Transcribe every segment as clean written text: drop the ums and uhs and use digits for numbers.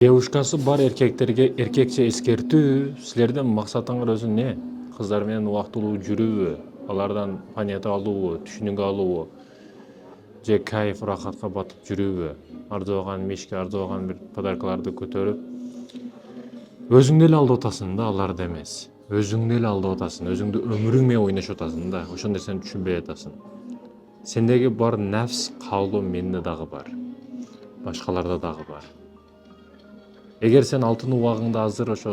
Девушкасы бар эркектерге эркекче эскертүү, силердин максатыңар өзү не? Кыздар менен убактылуу жүрүүбү, алардан понятие алуубу, түшүнүк алуубу, же кайф рахатка батып жүрүүбү, арзыбаган мешке, арзыбаган бир подаркаларды көтөрүп, өзүңдү эле алдап атасың да, аларды эмес. Өзүңдү эле алдап атасың, өзүңдү өмүрүң менен ойношуп атасың да, ошол нерсени түшүнбөй атасың. Сендеги бар нәфс каалоо менде дагы бар, башкаларда дагы бар. Эгер сен алтын убагыңды азыр ошо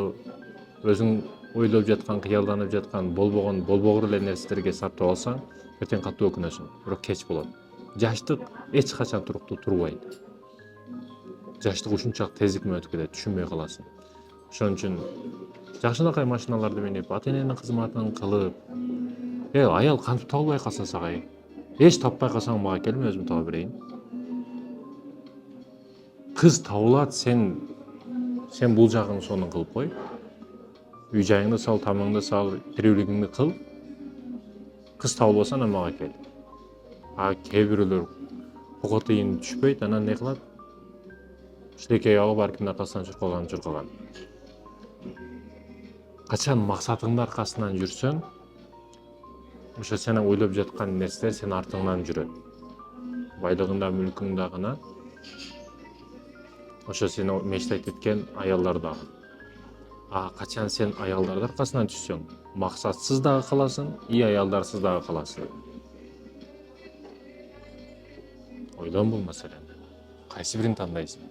өзүң ойлоп жаткан, кыялданып жаткан болбогор эле нерселерге сарптап алсаң, эртең катуу өкүнөсүң, бирок кеч болот. Жаштык эч качан туруктуу турбайт. Жаштык ушунчалык тездик менен өтүп кетет, түшүнбөй каласың. Ошон үчүн жакшынакай машиналарды минип, ата-эненин кызматын кылып, аял кантип табылбай калса сага, эч таппай калсаң мага кел, мен өзүм таба берейин. Кыз табылат, сен бул жагын сонун кылып кой. Үй жайыңды сал, тамагыңды сал, тирүүлүгүңдү кыл. Кыз табылбаса анан мага кел. Кээ бирөөлөр буга тыйын түшпөйт, анан не кылат? Шилекей алып аркимдин аркасынан чуркаган. Качан максатыңдын аркасынан жүрсөң, ошо сен ойлоп жаткан нерселер сен артыңдан жүрөт. Байлыгың да, мүлкүң дагы, ошо сен мечтать эткен аялдар дагы. Качан сен аялдардын аркасынан түшсөң, максатсыз дагы каласың, и аялдарсыз дагы каласың. Ойлон бул маселени. Кайсы бирин тандайсың?